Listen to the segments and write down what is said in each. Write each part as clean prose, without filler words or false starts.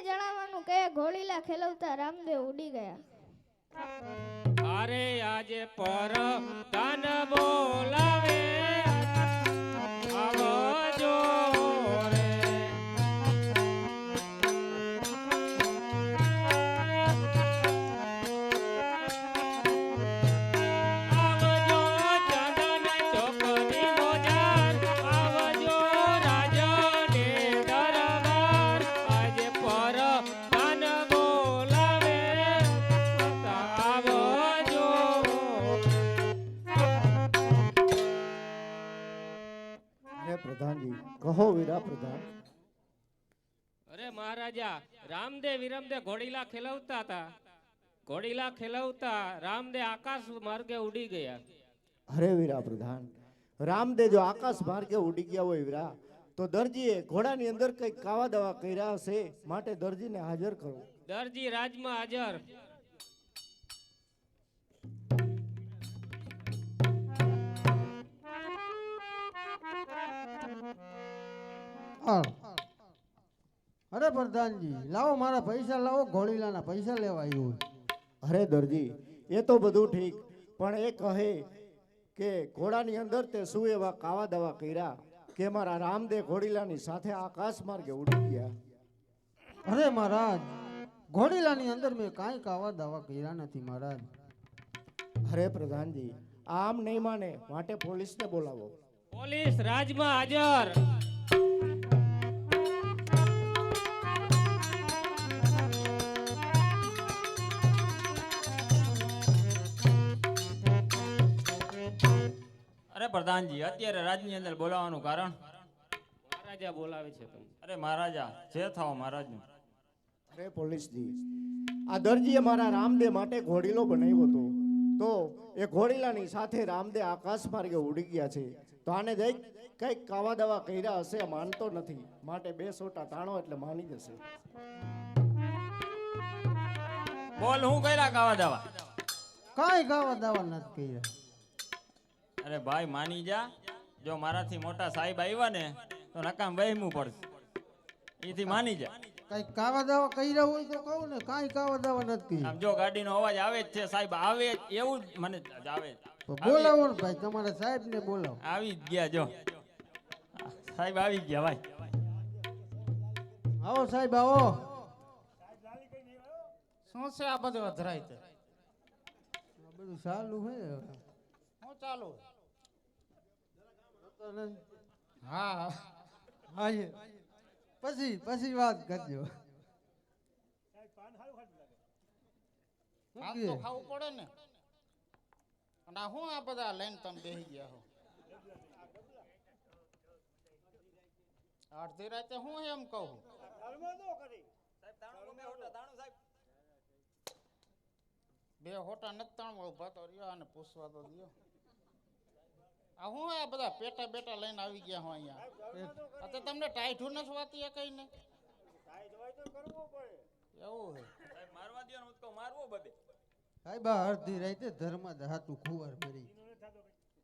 જણાવવાનું કે ઘોડીલા ખેલવતા રામદેવ ઉડી ગયા. અરે આજે પર તન બોલાવે આવજો રે. આવજો ચંદન ચોકની મોજાર, આવજો રાજને દરબાર. આજે પર તન બોલાવે આવજો. હે પ્રધાનજી, કહો વીરા પ્રધાન. અરે મહારાજા, રામદે વિરમદે ઘોડીલા ખેલવતા હતા. ઘોડીલા ખેલવતા રામદે આકાશ માર્ગે ઉડી ગયા. અરે વીરા પ્રધાન, રામદે જો આકાશ માર્ગે ઉડી ગયા હોય વીરા, તો દરજીએ ઘોડાની અંદર કઈ કાવા દવા કર્યા હશે, માટે દરજીને હાજર કરો. દરજી રાજમાં હાજર. અરે પ્રધાનજી, લાવો મારા પૈસા લાવો, ઘોડીલાના પૈસા લેવા આવ્યું. અરે દરજી, એ તો બધું ઠીક, પણ એ કહે કે ઘોડાની અંદર તે શું એવા કાવા દવા કર્યા કે મારા રામદે ઘોડીલાની સાથે આકાશ માર્ગે ઉડી ગયા? અરે મહારાજ, ઘોડીલાની અંદર મેં કાંઈ કાવા દાવા કર્યા નથી મહારાજ. અરે પ્રધાનજી, આમ નહીં માને, માટે પોલીસને બોલાવો. પોલીસ રાજમાં હાજર. અરે પ્રધાનજી, અત્યારે રાજની અંદર બોલાવવાનું કારણ? મહારાજા બોલાવે છે તમને. અરે મહારાજા, જે થાવ મહારાજનું. અરે પોલીસજી, આ દરજીએ મારા રામદે માટે ઘોડીલો બનાવ્યો હતો, તો એ ઘોડીલાની સાથે રામદે આકાશ માર્ગે ઉડી ગયા છે, તો આને જઈ કઈક કાવા દવા કર્યા હશે, માનતો નથી, માટે 2 સોટા તાણો એટલે માની જશે. બોલ, હું કર્યા કાવા દાવા? કાંઈ કાવા દાવા નથી કર્યા. અરે ભાઈ માની જા, જો મારાથી મોટા સાહેબ આવ્યા ને તો નકામ વહેમું પડશે. એથી માની જા. કાંઈ કાવા દાવા કર્યા હોય તો કહું ને, કાંઈ કાવા દાવા નથી કર્યા. આમ જો ગાડીનો અવાજ આવે જ છે, સાહેબ આવે જ, એવું જ મને આવે. તો બોલાવો ને ભાઈ, તમારા સાહેબને બોલાવો. આવી જ ગયા, જો સાહેબ આવી ગયા ભાઈ. આવો સાહેબ આવો. શું છે આ બધું અધરાય છે? આ બધું ચાલુ છે હવે. શું ચાલુ? હા હા, પછી વાત કરજો. આમ તો ખાવું પડે ને. અને આ શું આ બધા લઈને તમે બેસી ગયા હો? અડધી રાતે હું એમ કહું? બે હોટા નથી તાણવા ઉભા તો રહ્યો અને પૂછવા તો દો. આ હું આ બધા પેટા બેટા લઈને આવી ગયા હું અહીંયા. આ તો તમને ટાઈઠું નથી વાતી એ કઈ ને. એવું છે. મારવા દો ને, તો મારવો બધે. સાહેબ આ અડધી રાતે ધર્મ હાથું ખુવાર ભરી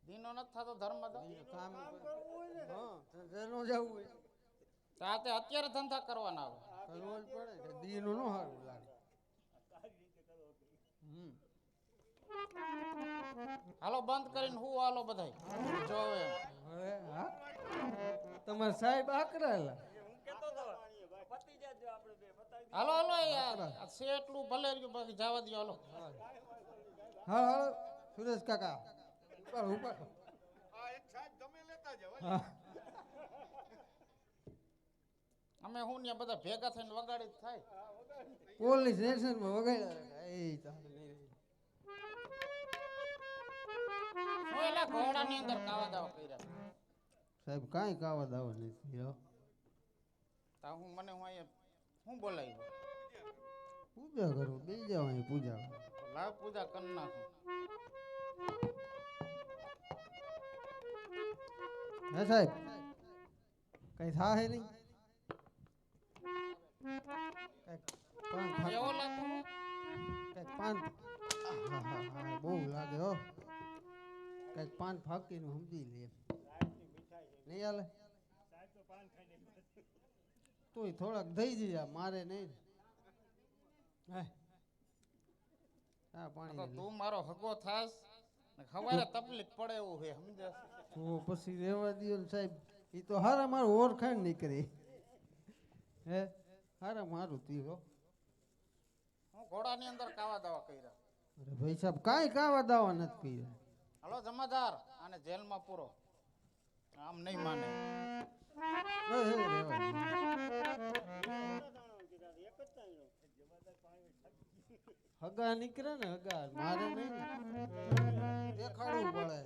દીનો નથી થતો ધર્મ તો. કામ કરવું હોય ને, હા જવાનું જવું હોય આ તે અત્યારે ધંધા કરવાના આવે. કરવો જ પડે કે દીનો નો સારું લાગે. હાલો બંધ કરીને હું હાલો બધાય જોવે. હવે હા, તમારા સાહેબ આકરાયેલા. હાલો હાલો યાર, આ શેટલું ભલે રહ્યું, બાકી જવા દો હાલો. હા હાલો સુરેશ કાકા, ઉપર ઉપર. હા. અમે હું ને બધા ભેગા થઈને વગાડી જ થાય. પોલીસ સ્ટેશનમાં વગાડ્યા. એ તારે નહીં રહી. હું એલા ઘોડાની અંદર કાવા દાવા કર્યા. સાહેબ કાંઈ કાવા દાવા નથી. હો તા હું મને હું અહીંયા હું બોલાવ્યો? પૂજા કરો, બે જાવ અહીં પૂજા કરો. લાવ પૂજા કરી નાખું. હે સાહેબ કઈ થાય નહીં? એવો લાગતું પાન બહુ લાગે હો. કઈક પાન ફાકીનું સમજી લે. નહીં હાલે તોય થોડાક દઈ દીધા, મારે નહીં. આ તો પાણી તું મારો હગો થાસ ને ખવારે તકલીફ પડે એવું છે સમજે તો પછી રહેવા દ્યો ને સાહેબ એ તો હારા મારું ઓળખાણ નીકળે હે હારા મારું તીરો હું ઘોડાની અંદર કાવા દાવા કર્યા અરે ભાઈ સાહેબ કાંઈ કાવા દાવા નથી કર્યા હલો જમાદાર આને જેલમાં પૂરો આમ નહીં માને રહેવા દ્યો. હગા નીકળે ને હગા મારે નહીં ને. દેખાડવું પડે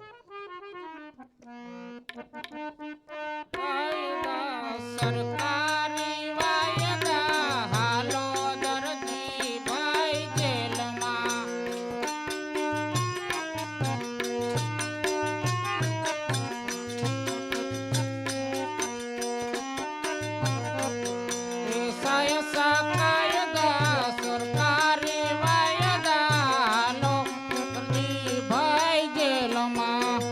સરકારી વાયદા હાલો દરજી ભાઈ જેલમાં સાયસા કાયદા સરકારી વાયદા હાલો દરજી ભાઈ જેલમાં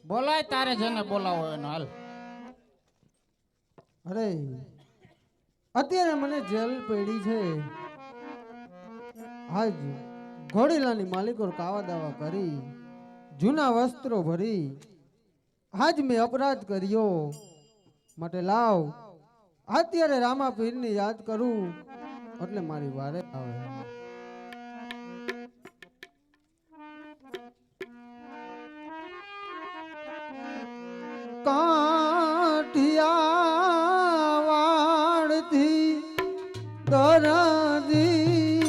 બોલાય તારે જેને બોલાવો એનો હાલ અરે અત્યારે મને જેલ પડી છે આજ ઘોડીલાની માલિકો કાવા દાવા કરી જૂના વસ્ત્રો ભરી આજ મેં અપરાધ કર્યો માટે લાવ અત્યારે રામાપીરની યાદ કરું એટલે મારી વારે આવે કાઠિયાવાડથી દરદી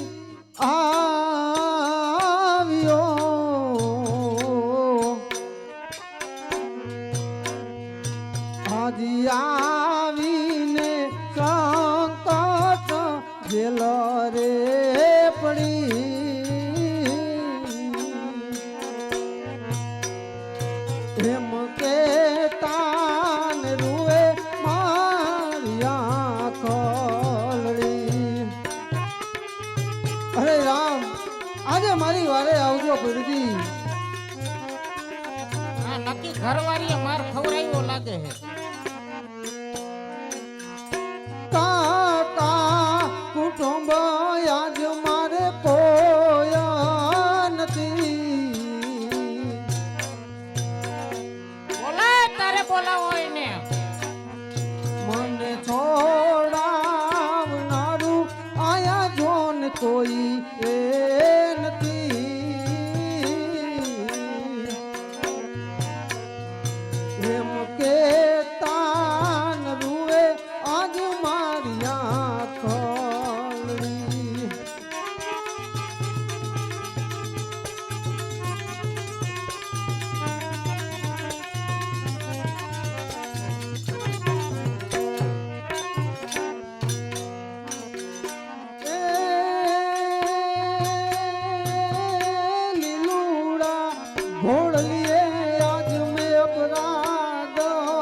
આવ્યો હાજી આવીને સંકટ જેલ રે પડી એમ કે તાન રૂએ મારિયા ખલડી અરે રામ આજે મારી વારે આવજો પીરજી આ નક્કી ઘરવાળીએ માર ખવડાવ્યો લાગે છે કાકા કુટુંબ આજ મારે કોઈ નથી બોલાય તારે બોલાવો એને મને છોડાવનારું આયા જોન કોઈ એ નથી એમ કે તાન રૂએ આજ મારી આંખળી લીલુડા ઘોડલીએ આજ મેં અપરાધ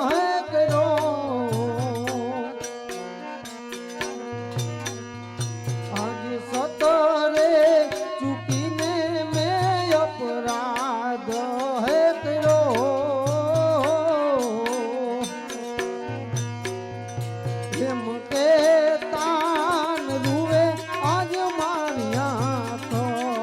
હે કર્યો આજ સતરે ચૂકીને મેં અપરાધ હે કર્યો એમ કે તાન રૂવે આજ મારી આંખળી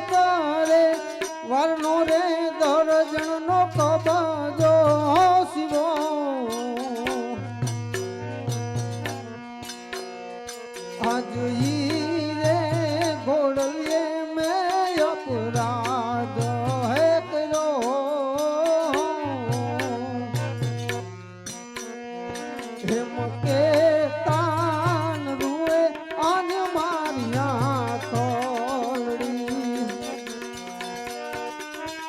કરે વરનો રે દર્જણનો કબજો શિવો આજ ઈ રે ઘોડલીએ મેં અપરાધ હે કર્યો એમ કે તાન રૂએ આજ મારી આંખળી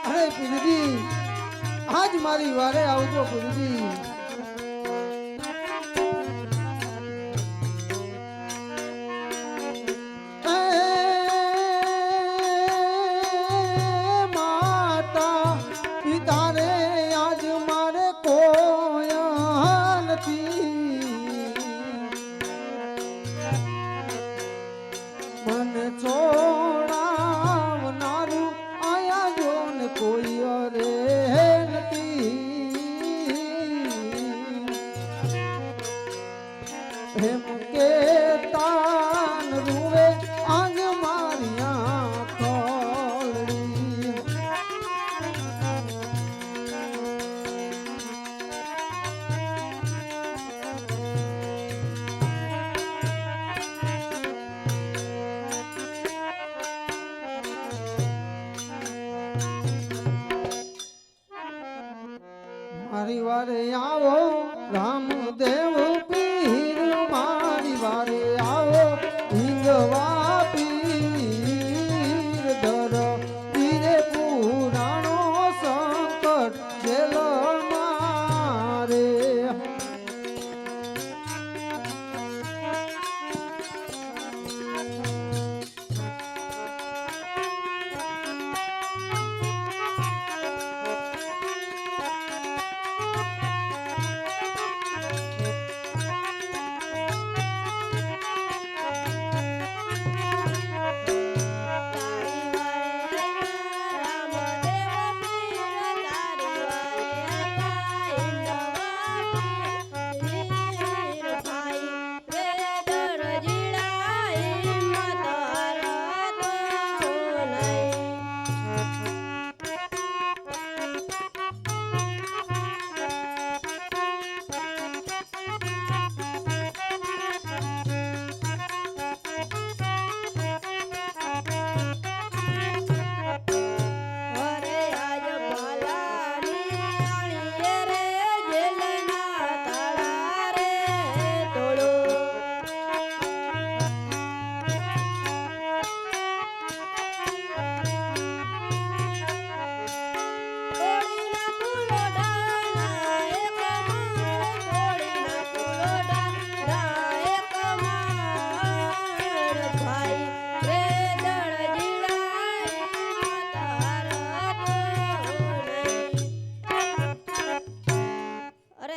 અરે પીરજી આજ મારી વારે આવજો પીરજી મારી વારે આવો રામદેવ પીર મારી વારે આવો હિંગવા પીર ધર પીરે પુરાણો સંકટ જેલ મારે.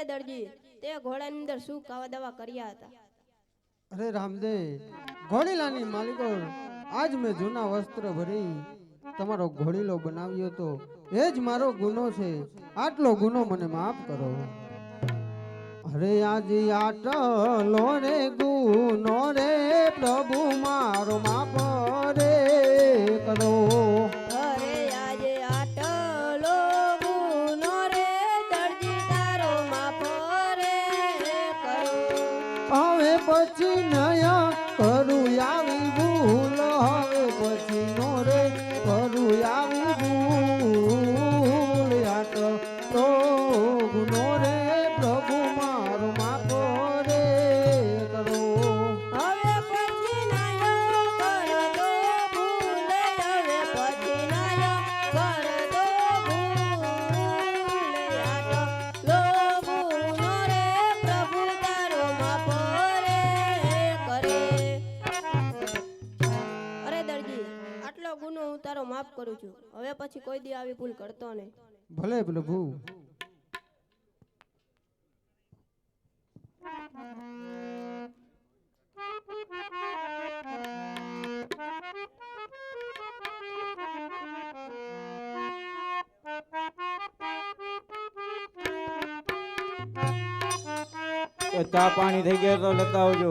દરજી તે ઘોડાની અંદર શું કાવા દવા કર્યા હતા? અરે રામદેવ, ઘોડીલાની માલિકો આજ મેં જૂના વસ્ત્ર ભરી તમારો ઘોડીલો બનાવ્યો તો એ જ મારો ગુનો છે. આટલો ગુનો મને માફ કરો. અરે આજે આટલો રે ગુનો રે પ્રભુ મારો માફ રે કરો. અરે આજે આટલો ગુનો રે દરજી તારો માફ રે કરો. હવે પછી નયા કરું આવી ભૂલ, હવે પછી નો રે કરું આવી ભૂલ. આટલો ગુનો રે પ્રભુ મારો માફ રે કરો. હવે પછી નાયો કરતો ભૂલ, હવે પછી નાયો કરતો ભૂલ. આટલો ગુનો રે પ્રભુ તારો માફ રે કરે. અરે દરજી, આટલો ગુનો હું તારો માફ કરું છું. હવે પછી કોઈ દી આવી ભૂલ કરતો નહીં. ભલે પ્રભુ. ચા પાણી થઈ ગયા તો લેતા આવજો.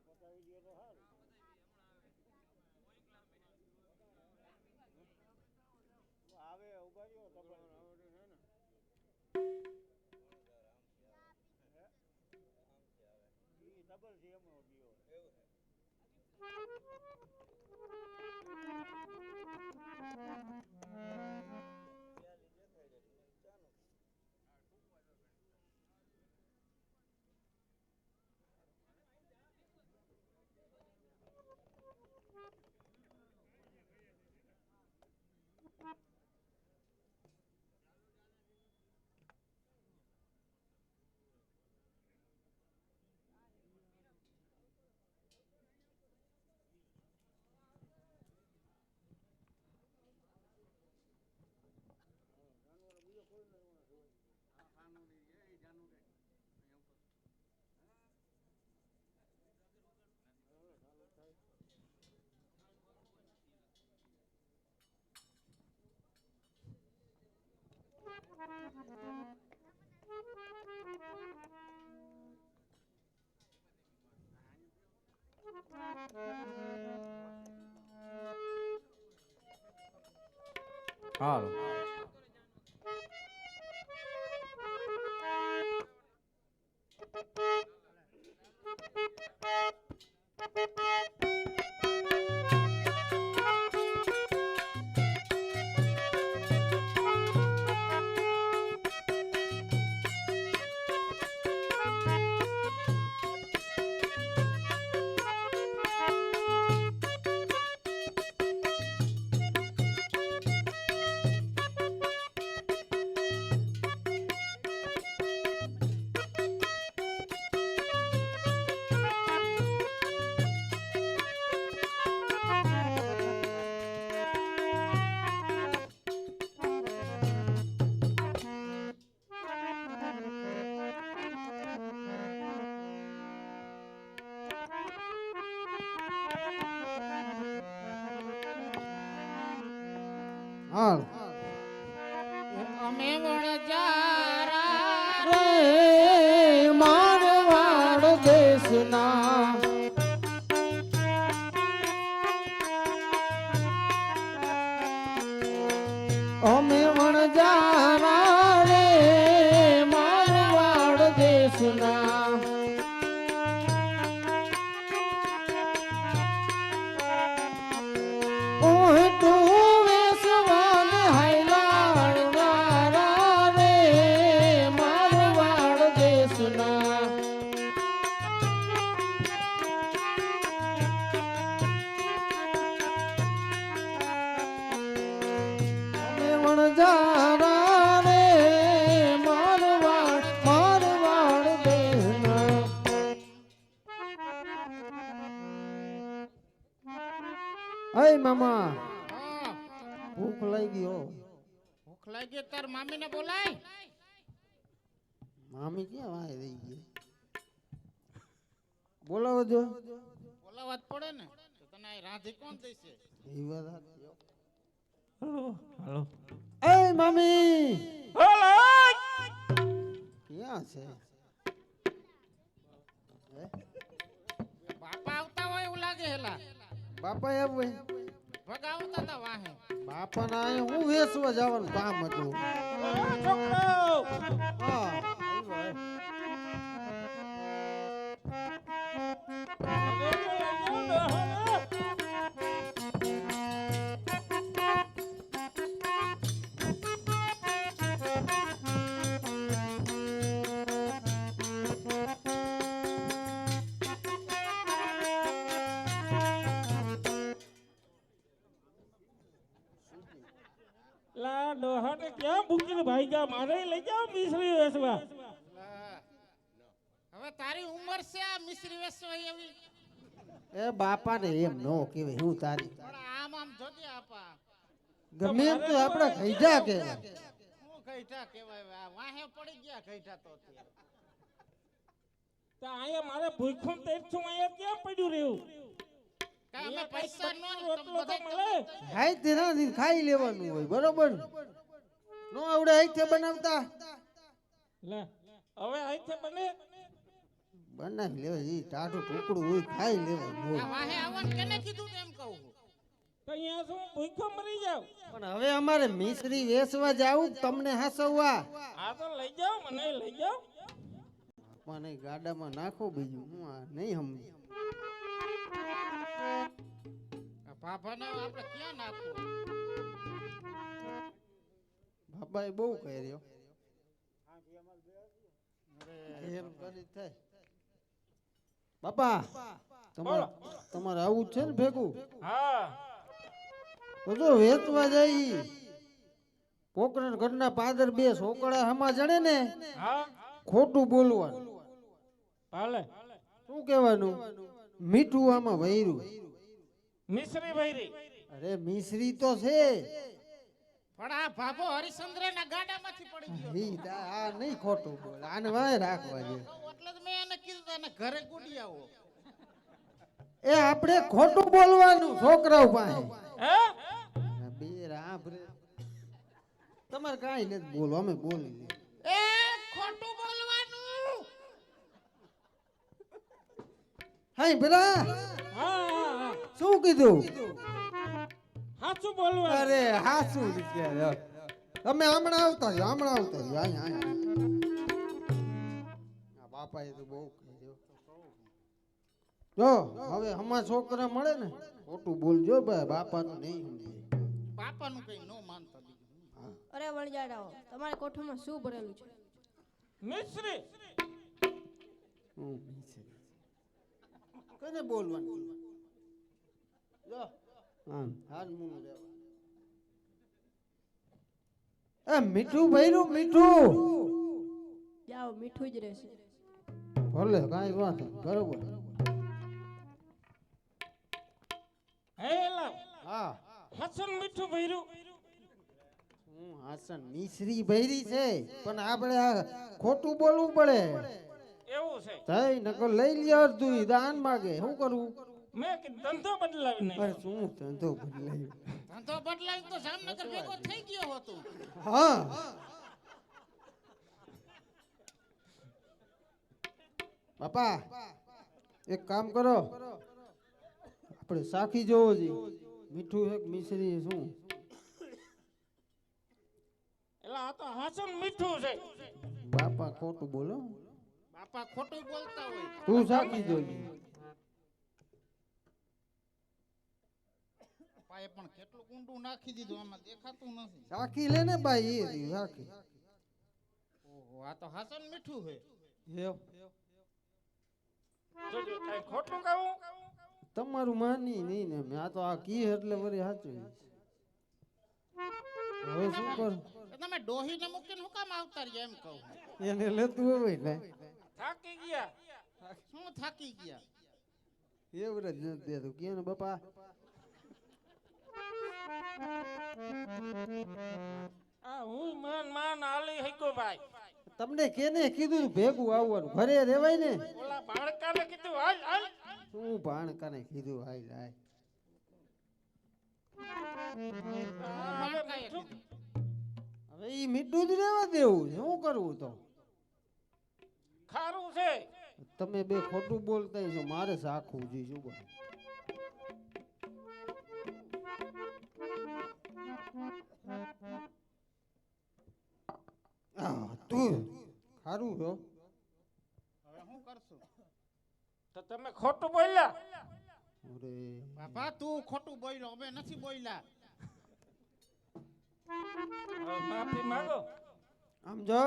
પતાવી દે તો સારું. હાલ હાલ અમે વણજારા રે મારવાડ દેશના અમે વણજારા રે મારવાડ દેશના ઓય તું વેસવાન હાઈલાડ વાળા રે મારવાડ દેશના અમે વણજારા રે મારવાડ દેશના અય મામા હા, ભૂખ લાગી હો ભૂખ લાગી તાર મામીને બોલાય. મામી ક્યાં વાય રહી ગઈ બોલાવો જો બોલાવા જ પડે ને તો તને આ રાંધી કોણ દેશે? એ વાત સાચી હો. એય મામી ક્યાં છે હે? બાપા આવતા હોય એવું લાગે હેલા. બાપા આવે ભગાવતા તા વાહે. બાપા ના હું વેસવા જવાનું કામ હતું હા લા ડોહાને ક્યાં મૂકીને ભાઈ જા મારે લઈ જાઓ મિશ્રી વેસવા. લા. હવે તારી ઉંમર છે આ મિશ્રી વેચવા એવી. એ બાપા ને એમ નો કેવાય હું તારી પણ આમ આમ જોજે આપા. ગમે એમ તો આપણે ખૈજા કે હું ગઈઠા કહેવાય આ વાહે પડી ગયા ગઈઠા તો અત્યારે. તો અહીંયા મારે ભૂખું તેજ છું અહીંયા ક્યાં પડ્યું રહ્યું કાં અમે પૈસા નો રોટલો તો મળે. હાઈ તેનાથી ખાઈ લેવાનું હોય બરોબર નો આવડે હાઈ બનાવતા લે હવે અહીંથી બને બનાવી લેવા ઈ ટાઢું ટુકડું હોય ખાઈ લેવાનું આ હોય વાહે આવવાનું કેને કીધું તેમ કહું છું. તો અહીંયા શું ભૂખો મરી જાવ. પણ હવે અમારે મિશ્રી વેચવા જાવું તમને હસવવા આ તો લઈ જાઓ મને લઈ જાઓ. બાપાને ગાડામાં નાખો બીજું હું આ નહીં સમજુ. આ ભાભાને આપણે ક્યાં નાખવું? બાપાએ બહુ કર્યો એમ કરી થાય. બાપા તમારે આવું જ છે ને ભેગું? હા તો જો વેચવા જાય પોકરણ ઘરના પાદર બે છોકરા હમા જણે ને હા ખોટું બોલવાનું. હાલે શું કહેવાનું? મીઠું આમાં વૈરું. મિશ્રી ભૈરી અરે મિશ્રી તો છે. પણ આ ભાભો હરિશ્ચંદ્રના ગાડામાંથી પડી ગયો. આ નહીં ખોટું બોલ, આને વાય રાખવા દે. એટલે જ મેં એને કીધું તું એને ઘરે કૂટી આવો. એ આપણે ખોટું બોલવાનું છોકરાઓ પાસે. હે બે રાભરે તમારે કાંઈ નથી બોલો, અમે બોલી દઈએ. એ ખોટું બોલવાનું. હાય ભલા હા હા શું કીધું? સાચું બોલવા અરે હાસું રીતે તમે હમણાં આવતા રહ્યો, હમણાં આવતા રહ્યો. આ બાપાએ તો બહુ કહ્યું. જો હવે અમારા છોકરા મળે ને ખોટું બોલજો ભાઈ, બાપાનું નહીં સમજે. બાપાનું કઈ નો માનતા બીજું. અરે વણજાડાઓ, તમારી કોઠામાં શું ભરેલું છે? મિશ્રી કને બોલવાનું? જો હાલ મું રહેવા. એ મીઠું ભર્યું મીઠું. જાઓ, મીઠું જ રહેશે. ભલે કાંઈ વાત નહીં, બરોબર. હે લાવ હા હસન મીઠું ભૈરું હું હાસન મિશ્રી ભૈરી છે પણ આપણે આ ખોટું બોલવું પડે. એવું છે થઈ નકર લઈ લ્યો અડધું દાન માગે. શું કરવું? મેં કે ધંધો બદલાવી નહીં. પણ શું ધંધો બદલાયો? ધંધો બદલાવી તો જામનગર ભેગો થઈ ગયો હતો. હા બાપા એક કામ કરો, આપણે સાખી જોવો જોઈએ મીઠું એક મિશ્રી શું. એટલે આ તો હસન મીઠું છે. બાપા ખોટું બોલો, બાપા ખોટું બોલતા હોય. તું સાખી જોજે. પાએ પણ કેટલું ઊંડું નાખી દીધું આમાં દેખાતું નથી. સાખી લે ને ભાઈ, એ રહ્યું સાખી. ઓહો, આ તો હાસન મીઠું છે. જોજો કાંઈ ખોટું કહું તમારું માની નહીં ને મેં આ તો આ કી એટલે વળી સાચું. હવે શું કરું? તો તમે ડોહીને મૂકીને હું કામ આવતા રહ્યા એમ કહું. એને લેતું હોય ને થાકી ગયા. શું થાકી ગયા? એવું જ નથી દેતું કે ને બાપા. આ હું માન આલી હઈકો ભાઈ. તમને કેને કીધું ભેગું આવવાનું? ઘરે રેવાય ને. ઓલા બાળકાને કીધું હાલ હાલ. શું ભાણકાને કીધું હાય હાય. હવે મીઠું હવે ઈ મીઠું જ રેવા દેવું છે, શું કરવું તો? ખારું છે. તમે બે ખોટું બોલતા છો, મારે સાખવું જોઈએ. શું કરું? તું ખારું છો. હવે શું કરશું? તો તમે ખોટું બોલ્યા. અરે બાપા તું ખોટું બોલ્યો, અમે નથી બોલ્યા. હવે માફી માંગો. આમ જો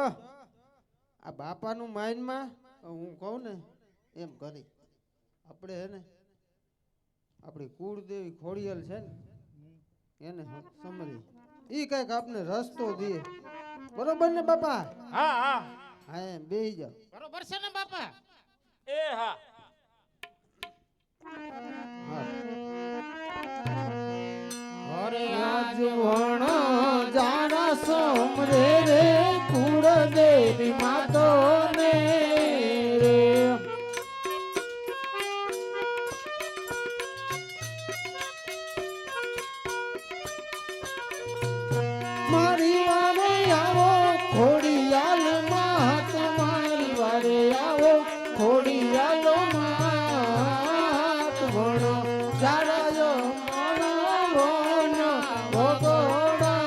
આ બાપાનું માઇન્ડમાં હું કહું ને એમ કરી આપણે હે ને આપણી કુળદેવી ખોડિયાલ છે ને એને સમરી ઈ કઈક આપણે રસ્તો દે. બરોબર ને બાપા? હા હા હા એમ બેહી જાઓ. બરોબર છે ને બાપા? એ હા અરે આજ વણો જાણા સમરે રે કુળદેવી માતો ને રે. મારી વારે આવો ખોડિયાલ માત, મારી વારે આવો ખોડિયાલ માત. વણો જારાયો મણો વનો ભગોડામાં.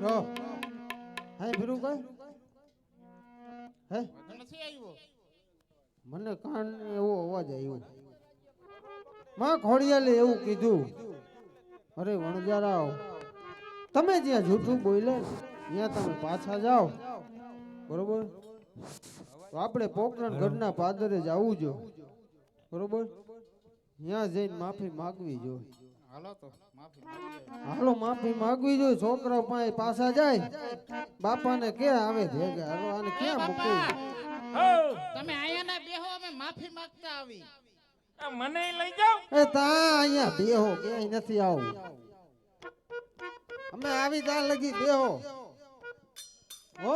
લો હે ભીરું કઈ હે વાંધો નથી આવ્યો. મને કાન એવો અવાજ આવ્યો માં ખોડિયાલે એવું કીધું અરે વણજારાવ તમે જ્યાં જૂઠું બોલે ત્યાં તમે પાછા જાઓ બરોબર તો આપણે પોકરણ ગઢના પાદરે જવું જો બરોબર ત્યાં જઈને માફી માગવી જોઈએ હાલો તો માફી માંગી આવીએ. હાલો માફી માગવી જોઈએ છોકરા પાસે પાછા જાય બાપાને કે આવે ભેગા હાલો આને ક્યાં મૂકવું હો તમે અહીંયા ના બેહો, અમે માફી માંગતા આવી. આ મને લઈ જાઓ. એ તા અહીંયા બેહો ક્યાંય નથી આવું અમે આવી તા લગી બેહો હો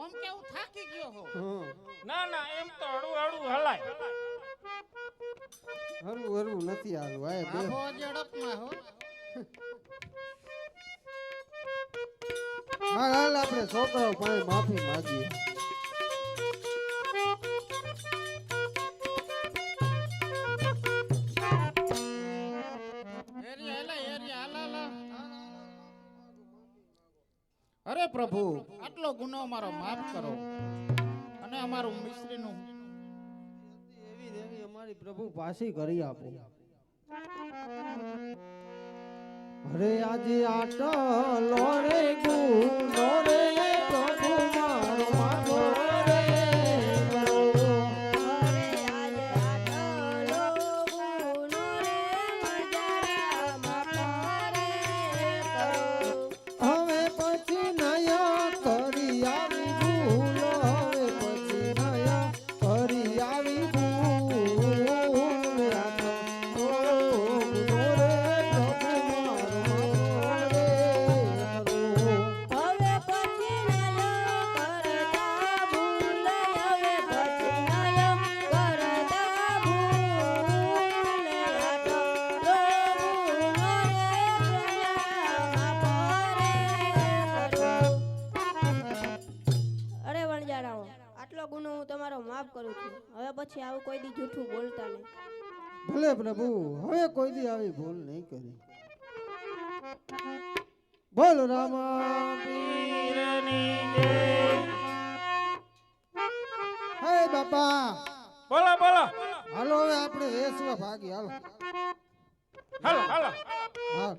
ઓમ કે હું થાકી ગયો હો. હમ. ના ના એમ તો હળું હળું હલાય. હરું હરું નથી આવું આય બે આખો ઝડપમાં હો. હાલ આપણે છોકરાઓ પાસે માફી માંગીએ અરે પ્રભુ, આટલો ગુનો અમારો માફ કરો અને અમારું મિસ્ત્રીનું એવી દેવી અમારી પ્રભુ પાછી કરી આપો અરે આજે આટલો રે ગુનો રે પ્રભુ મારો માગો રે કરો. હવે પછી નયા કરી આવી ભૂલો હવે પછી નયા કરી આવી ભૂલ આટલો ગુનો રે પ્રભુ મારો માગો રે કરો. અરે વણજારાઓ, આટલો ગુનો હું તમારો માફ કરું છું. હવે પછી આવું કોઈ દી જૂઠું બોલતા નહીં. ભલે પ્રભુ હવે કોઈ દી આવી ભૂલ નહીં કરી બોલ રામા પીરની જય. હે બાપા બોલો બોલો. હાલો હવે આપણે વેસવા ભાગી હાલો હાલો હાલો. હા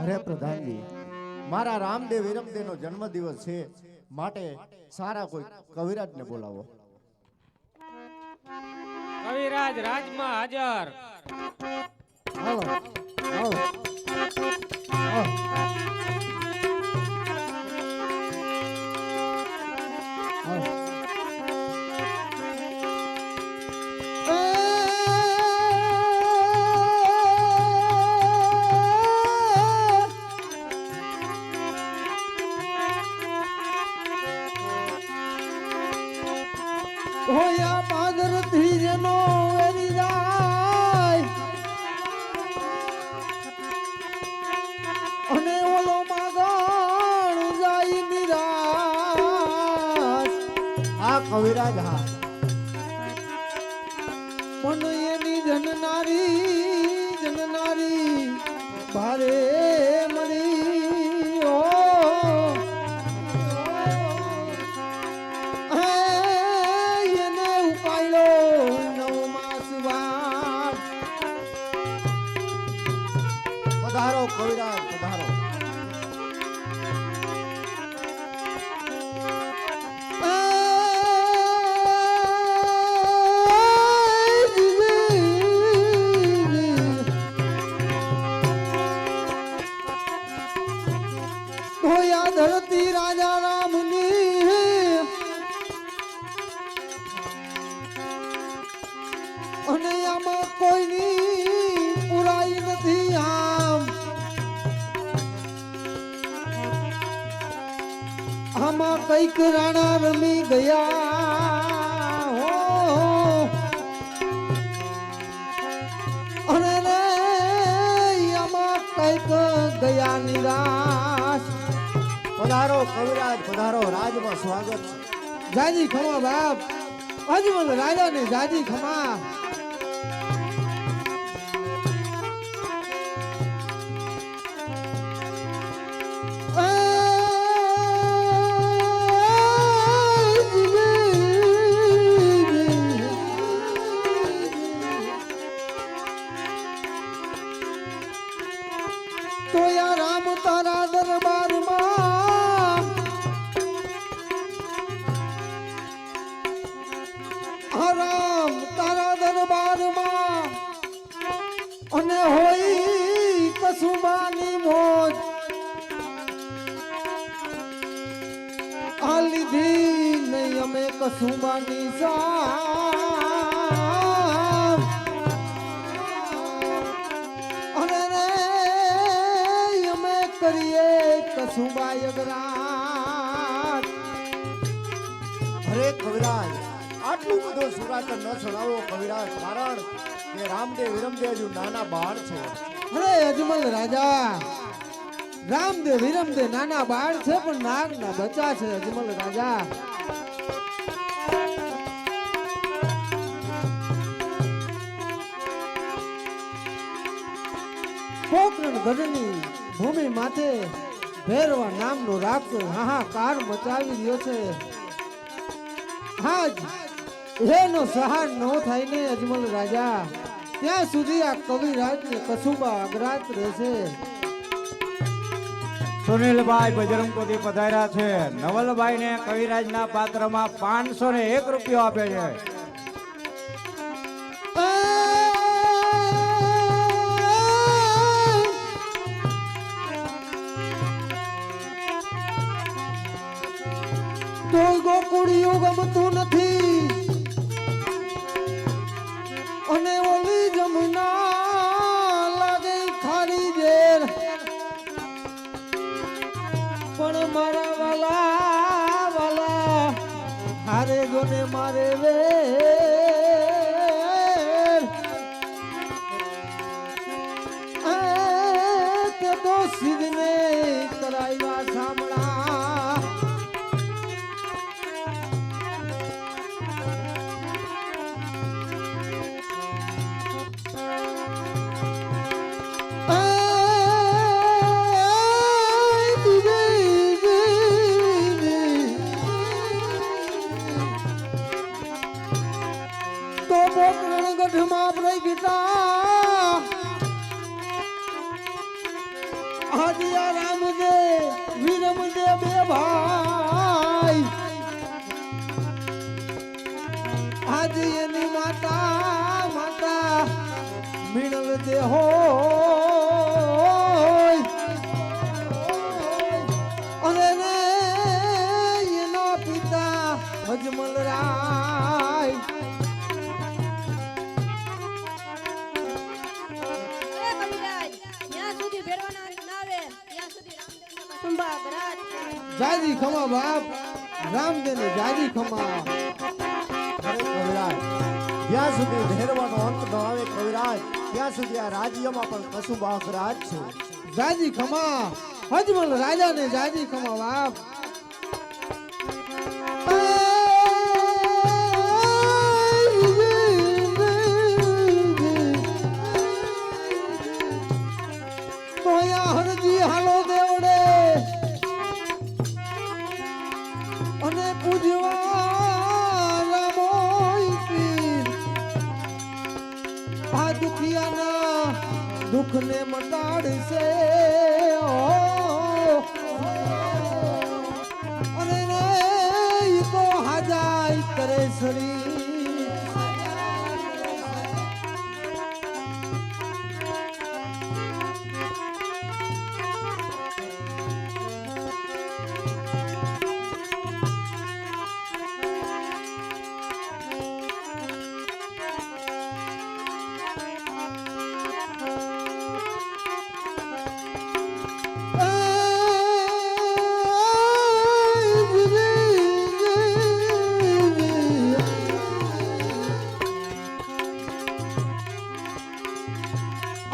અરે પ્રધાનજી, મારા રામદેવ વિરમદેવનો જન્મદિવસ છે માટે સારા કોઈ કવિરાજને બોલાવો. કવિરાજ રાજમાં હાજર. હાલો હાલો હાલો. હાલો. હોયા પાદરથી જેનો વેરી જાય અને ઓલો માગણ જાય નિરાશ આ કવિરાજ હા મન એની જનનારી ભારે મરી ઓ એને ઉપાડ્યો નવ માસ બાદ પધારો કવિરાજ પધારો. પધારો રાજમાં સ્વાગત છે. જાજી ખમા બાપ અજમલ રાજાને જાજી ખમા. તો યા રામ તારા દરબારમાં રામ તારા દરબારમાં અને હોય કસુબાની મોજ આ લીધી નહીં અમે કસુબાની સામ અને રે અમે કરીએ કસુબા યગરાજ. અરે કવિરાજ, આટલું બધું સુરાતન ન ચડાવો કવિરાજ, કારણ કે રામદેવ વિરમદેવ હજુ નાના બાળ છે. અરે અજમલ રાજા, રામદેવ વિરમદેવ નાના બાળ છે પણ નાગના બચ્ચા છે અજમલ રાજા. પોકરણ ગઢની ભૂમિ માથે ભેરવા નામનો રાક્ષસ હાહાકાર મચાવી રહ્યો છે. હાજ એનો સહાર ન થાય ને અજમલ રાજા, ત્યાં સુધી આ કવિરાજ ને કસુબા અગ્રાત રહેશે. સુનિલભાઈ બજરંગપુરથી પધાર્યા છે. નવલભાઈ ને કવિરાજના પાત્રમાં 501 રૂપિયો આપે છે. તો ગોકુળિયું ગમતું નથી અને ઓલી જમના લાગે ખારી ઝેર, પણ મારા વાલા વાલા હારે જોને મારે વેર. તે તો સિદ્ધને કરાવ્યા સાંભળા. તો પોકરણ ગઢમાં પ્રગટા હાજિયા રામદેવ વિરમદેવ બે ભાઈ. આજ એની માતા માતા મિણલ દે હોય અને ને એના પિતા અજમલ રાય. જાજી ખમા બાપ, રામદેવ ને જાજી ખમા. અરે કવિરાજ, જ્યાં સુધી ભેરવાનો અંત ન આવે કવિરાજ, ત્યાં સુધી આ રાજ્યમાં પણ કસુબા અગ્રાજ છે. જાજી ખમા અજમલ રાજા ને જાજી ખમા બાપ. તો હરજી હાલો દેવડે અને પૂજવા રામોય પીર. આ દુખિયાના દુઃખને મટાડશે અને રે ઈ તો હાજાઈ કરે શરીર.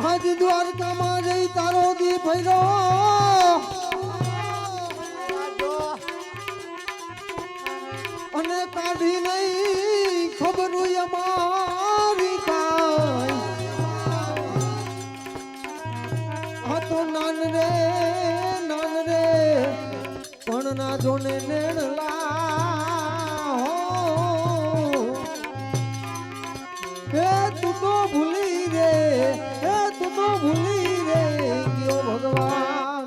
આજ દ્વારકામાં જઈ તારો દી ભર્યો પડી નહીં ખબર અમારી કાંઈ આ તો નાન રે પણ ના જોને નેણલા હે તું તો ભૂલી રે ગયો ભગવાન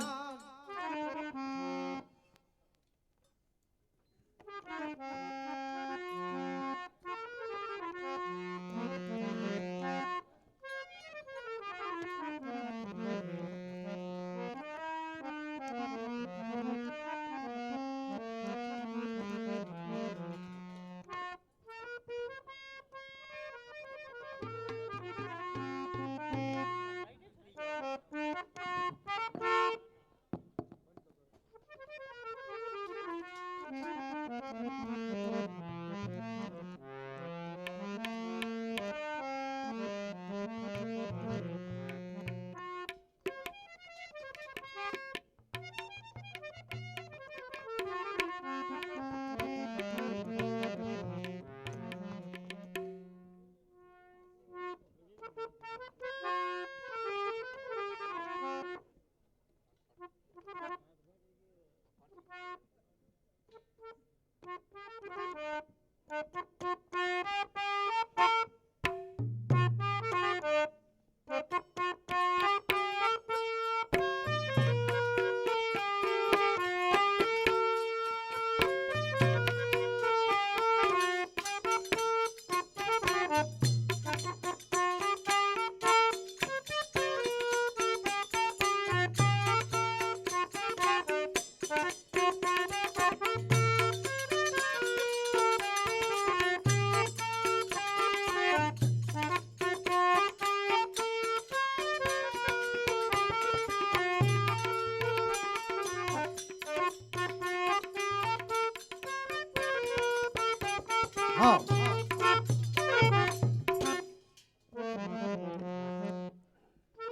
હા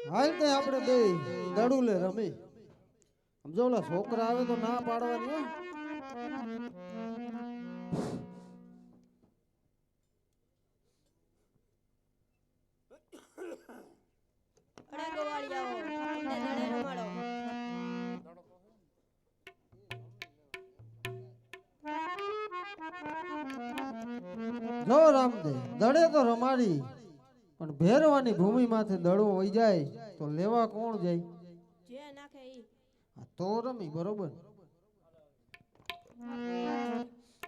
હાલ તે આપણે બે દડું લે રમી સમજો ઓલા છોકરા આવે તો ના પાડવાની હો. અડાગો વાળી આવો અમને દડે રમાડો જો રામદેવ દડે તો રમાડી પણ ભેરવાની ભૂમિ માથે દડો વહી જાય તો લેવા કોણ જાય? જે નાખે ઈ આ તો રમી બરોબર.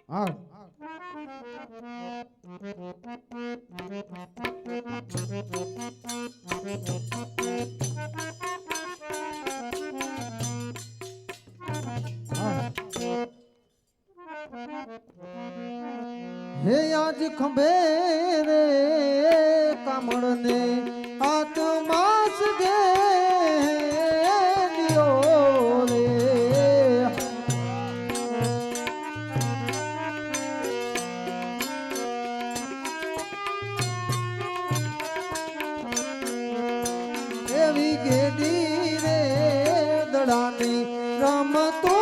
હા હે આજ ખંભે રે કામણ ને આત્માસ ગે લિયો રે એવી ગેડી રે દડાની રમતો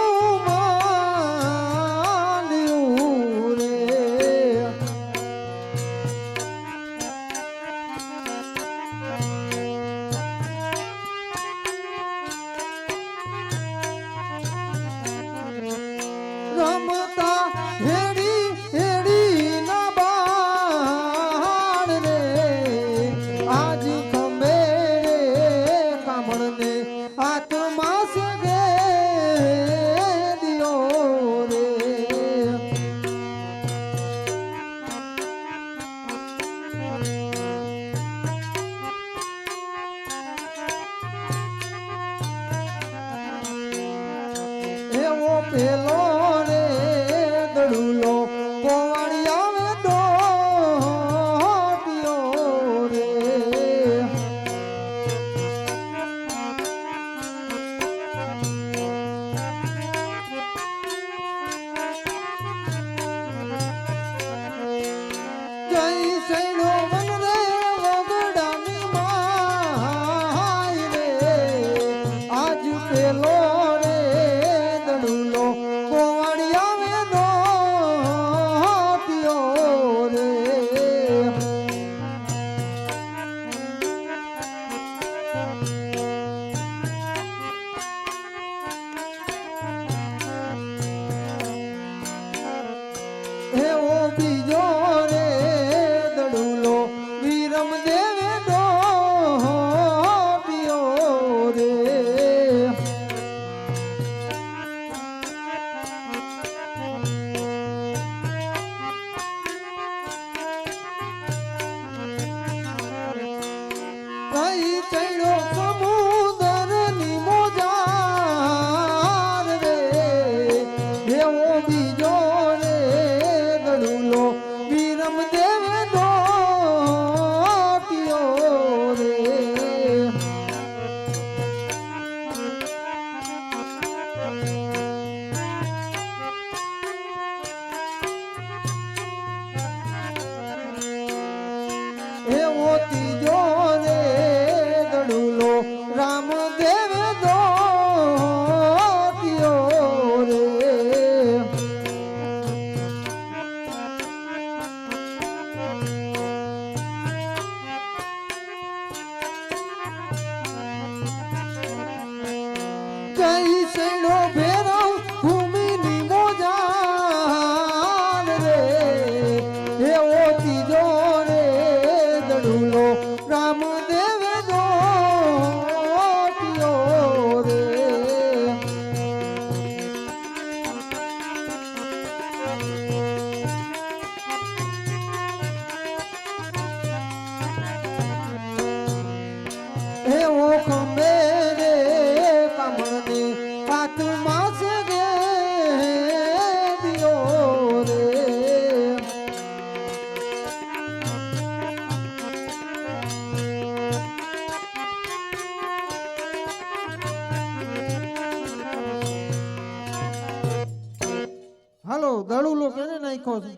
નાખ્યો છે?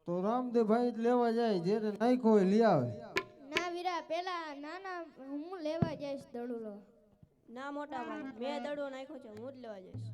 તો રામદેવભાઈ જ લેવા જાય, જેને નાખ્યો હોય લઈ આવે. ના વીરા પેલા નાના હું લેવા જઈશ દડુલો. ના મોટા ભાઈ, મેં દડો નાખ્યો છે, હું જ લેવા જઈશ.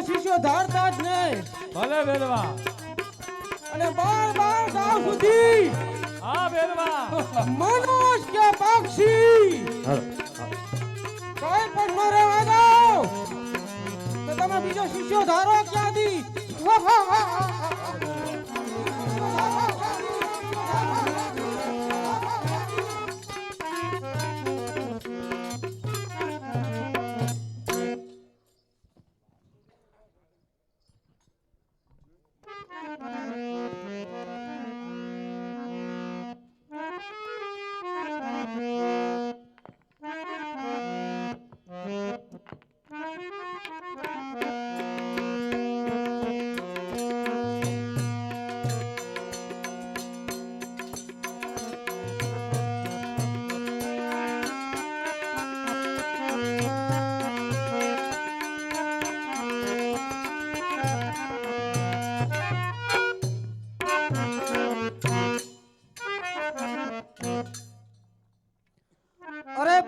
શિષ્યો ધારતા જ નહીં. ભલે બેલવા. અને 12 ગાંવ સુધી હા બેલવા. મનુષ્ય કે પક્ષી કોઈ પણ ન રહેવા દો. તો તમે બીજો શિષ્યો ધારો ક્યાંથી?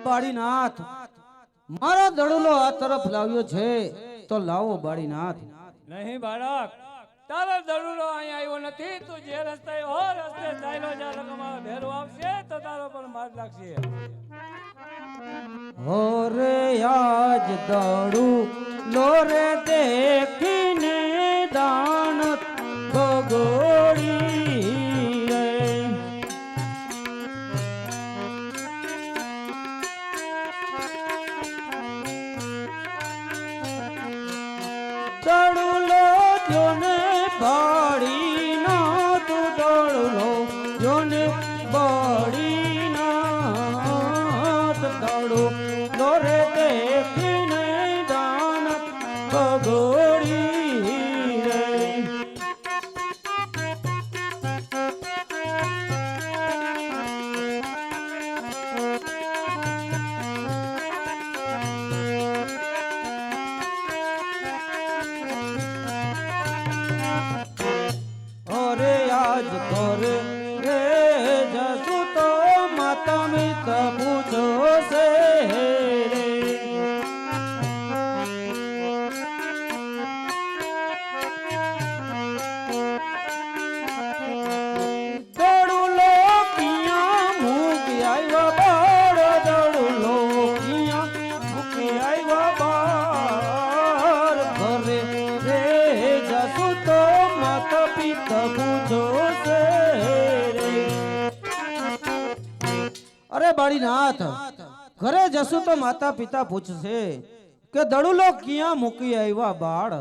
બાળીનાથ, મારો દડુલો આ તરફ લાવ્યો છે તો લાવો બાળીનાથ. નહીં બાળક, તારો દડુલો અહીં આવ્યો નથી. તું જે રસ્તે હો રસ્તે ચાલ્યો જા. મારો ભેરો આવશે તો તારો પર માર લાગશે. હો રે આજ દડુલો રે દેખીને દાન ભગોડી રે. દડુલો જોને બાળી ના, તું દડુલો જોને બાળી ના. દડુલો રે દેખીને દાન ભગોડી રે. અરે આજ કરે રે જસુ તો માતા મિત પૂછો છે રે. બાળીનાથ, ઘરે જશું તો માતા પિતા પૂછશે કે દડુલો ક્યાં મૂકી આવ્યા બાળ,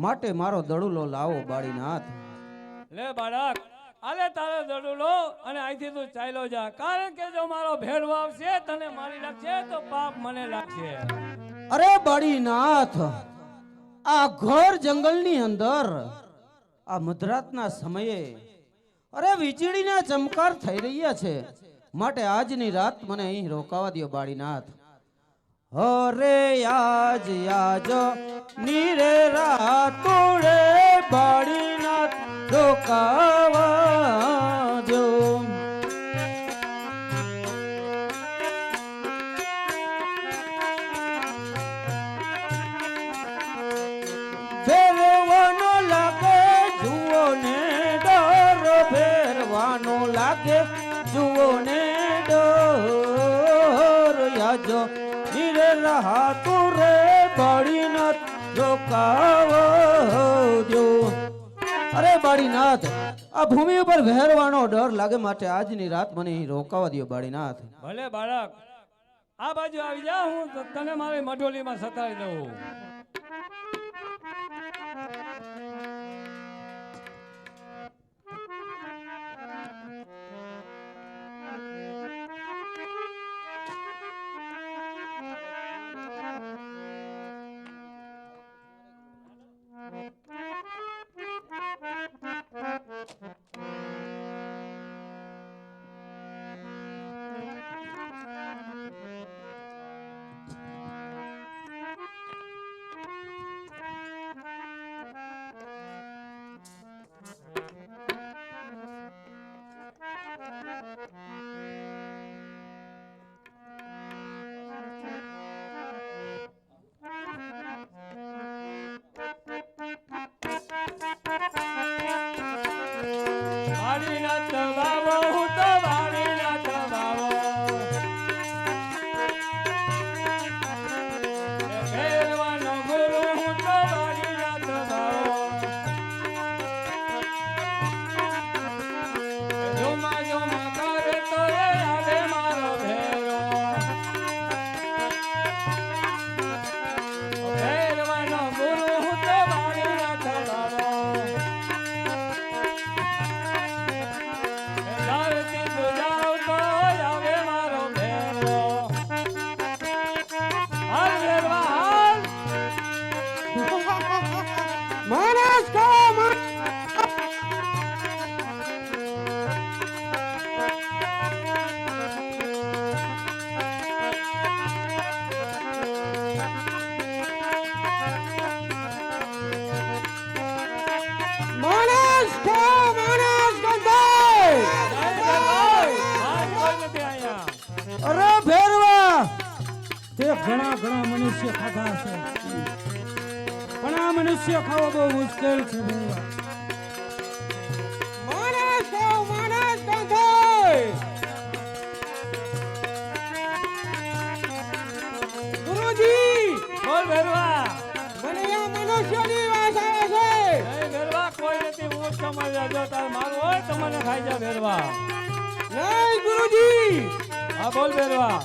માટે મારો દડુલો લાવો બાળીનાથ. લે બાળક, આલે તારે દડુલો અને અહીંથી તું ચાલ્યો જા, કારણ કે જો મારો ભેરવો આવશે તને મારી નાખશે તો પાપ મને લાગશે. અરે બાળીનાથ, આ ઘોર જંગલની અંદર આ મધરાતના સમયે અરે વીજળીના ચમકાર થઈ રહ્યા છે, માટે આજની રાત મને અહીં રોકાવા દો બાળીનાથ. અરે આજ આજો નીરે રાતો રે બાળીનાથ રોકાવા દો. ફેરવાનો લાગે જુઓ ને ડર, ફેરવાનો લાગે જુઓ ને ડર, યાજો નીરે રાતો રે બાળીનાથ રોકાવા દો. અરે બાળીનાથ, આ ભૂમિ ઉપર વહેરવાનો ડર લાગે, માટે આજની રાત મને અહીં રોકાવા દો બાળીનાથ. ભલે બાળક, આ બાજુ આવી જા, હું તને મારી મઢોલીમાં સતાવી દઉં. વાડીનાથ બાવો, હું તો વાડીનાથ બાવો, ભેરવાનો ગુરુ, હું તો વાડીનાથ બાવો. જોમા જોમા કરે તો એ આવે મારો ભેરો, ભેરવાનો ગુરુ, હું તો વાડીનાથ બાવો. લાવતી તું જાવ તો આવે મારો ભેરો. હાલ ભેરવા હાલ. માણસ કો માણસ કો અરે ભેરવા, તે ઘણા ઘણા મનુષ્ય ખાધા છે, પણ આ મનુષ્ય ખાવો બહુ મુશ્કેલ છે ભેરવા. ગુરુજી, બોલ ભેરવા. મને આ મનુષ્યની વાસ આવે છે. નહીં ભેરવા, કોઈ નથી. હું સમજ જો તાર મારું હોય તો મને ખાઈ જા ભેરવા. નહીં ગુરુજી, હા બોલ ભેરવા.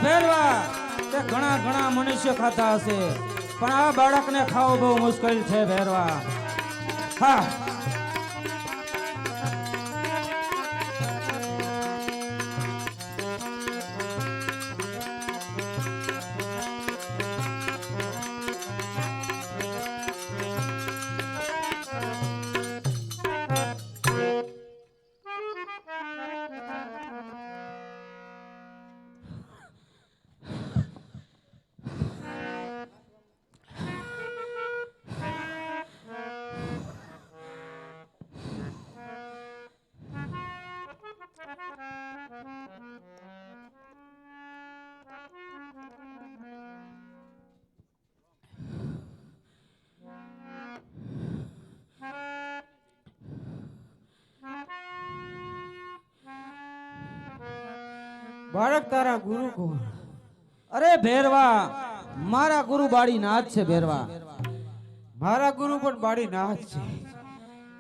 ભેરવા તે ઘણા ઘણા મનુષ્ય ખાતા હશે પણ આ બાળકને ખાવો બહુ મુશ્કેલ છે ભેરવા. હા બાળક તારા ગુરુ કોણ? અરે ભેરવા મારા ગુરુ બાળી નાથ છે ભેરવા. મારા ગુરુ પણ બાળી નાથ છે.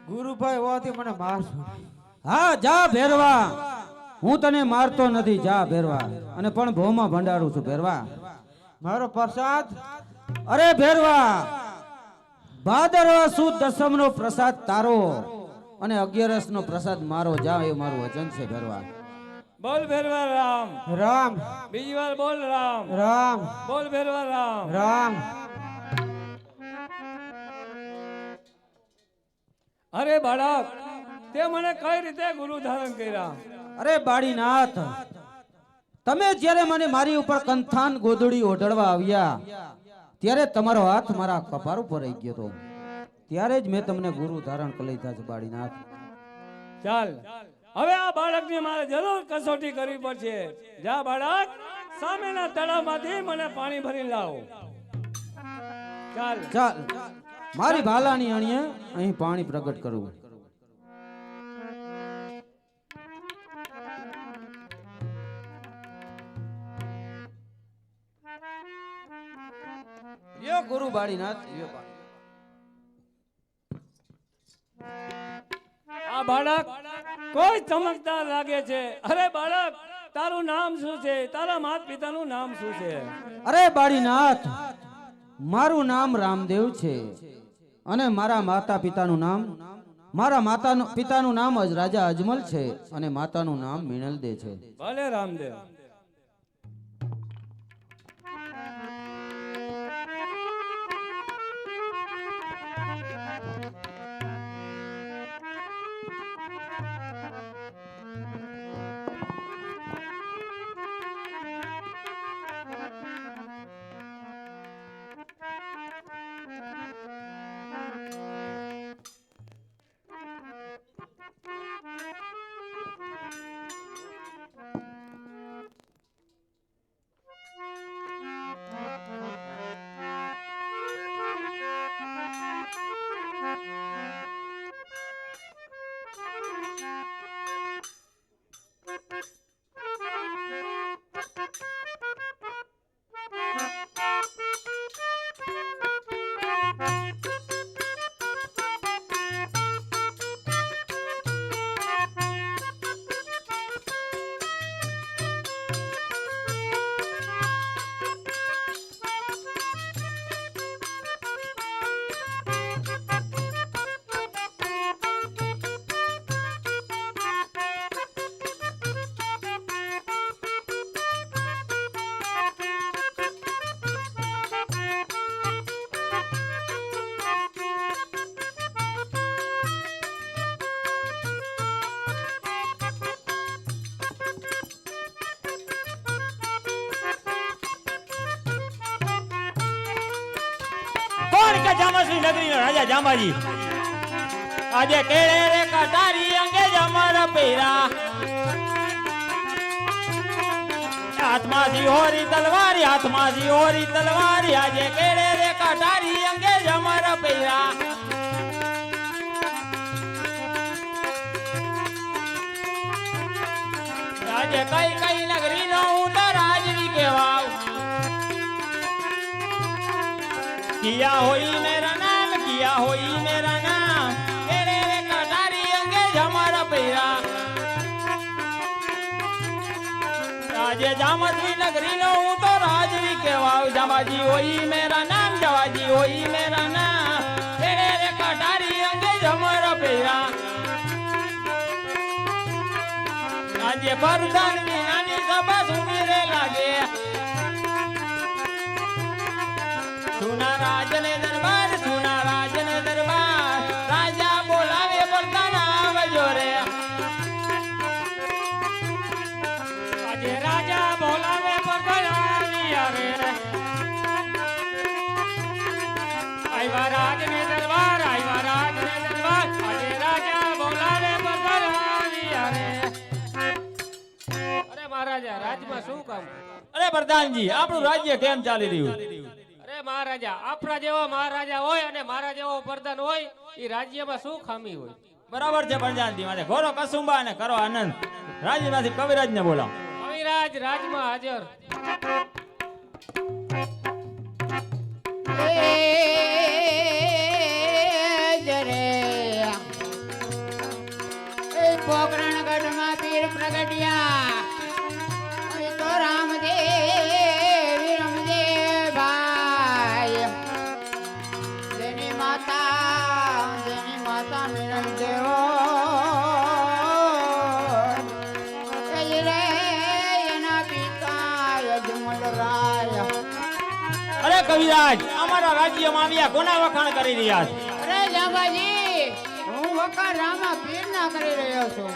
ગુરુભાઈ હોવાથી મને મારશો. હા જા ભેરવા, હું તને મારતો નથી. જા ભેરવા, અને પણ ભોમાં ભંડારું છું ભેરવા. મારો પ્રસાદ? અરે ભેરવા, ભાદરવા સુદ દસમ નો પ્રસાદ તારો અને 11 નો પ્રસાદ મારો. જા એ મારું વચન છે ભેરવા. બોલ ભેરવા રામ રામ. બીજી વાર બોલ રામ રામ. બોલ ભેરવા રામ રામ. અરે બાળક, તે મને કઈ રીતે ગુરુ ધારણ કર્યા? અરે બાળીનાથ, તમે જ્યારે મને મારી ઉપર કંથાન ગોદડી ઓઢળવા આવ્યા ત્યારે તમારો હાથ મારા કપાળ ઉપર રહી ગયો હતો. ત્યારે જ મેં તમને ગુરુ ધારણ કરી લીધા છે બાળીનાથ. ચાલ, હવે આ બાળકની મારે જરૂર કસોટી કરવી પડશે. જા બાળક, સામેના તળાવમાંથી મને પાણી ભરી લાવો. ચાલ ચાલ, મારી ભાલાની અણીએ અહીં પાણી પ્રગટ કરવું. યો ગુરુ બાળીનાથ, યો આ બાળક કોઈ ચમકદાર લાગે છે. અરે બાળક, તારું નામ શું છે? તારા માતા પિતાનું નામ શું છે? અરે બાળીનાથ, મારું નામ રામદેવ છે અને મારા માતા પિતાનું નામ પિતાનું નામ રાજા અજમલ છે અને માતાનું નામ મિનલદે છે. ભલે રામદેવ. જામાશ્રી નગરીનો રાજા જાંબાજી આજે કેળે રે કટારી અંગે જમર પેરા હાથમાં સિહોરી તલવારી આજે કેળે રે કટારી અંગે જમર પેરા આજે કઈ કઈ નગરીનો હું તો રાજવી કહેવાઉં किया होई मेरा नाम तेरे रे कटारी अंगे जमर पैरा राजे जाम મથરી નગરી નો હું તો રાજવી કહેવાઉ જાંબાજી ઓઈ મેરા નામ જવાજી ઓઈ મેરા નામ કેળે રે કટારી અંગે જમર પેરા આજે પરધાન ની નાની સભા સુમીરે લાગે સુના રાજને દરબાર રાજા બોલાવે પરધાન આવજો રે આજે રાજા બોલાવે પરધાન આવ્યા રે આવ્યા રાજને દરબાર આજે રાજા બોલાવે પરધાન આવ્યા રે અરે મહારાજા રાજમાં શું કામ અરે પ્રધાનજી આપણું રાજ્ય કેમ ચાલી રહ્યું અરે મહારાજા આપણા જેવો મહારાજા હોય અને મારા જેવો પ્રધાન હોય એ રાજ્યમાં શું ખામી હોય બરાબર છે પ્રધાનજી માટે ઘોરો કસુંબા અને કરો આનંદ રાજ્યમાંથી કવિરાજ ને બોલાવો કવિરાજ રાજમાં હાજર પોકરણગઢમાં પીર પ્રગટ્યા તો રામદેવ ભાઈ જેની માતા મિરમ દેવો એના પિતા યજમલ રાય અરે કવિરાજ અમારા રાજ્યમાં આવ્યા કોના વખાણ કરી રહ્યા છે અરે જાંબાજી હું વખાણ રામા પીર ના કરી રહ્યો છું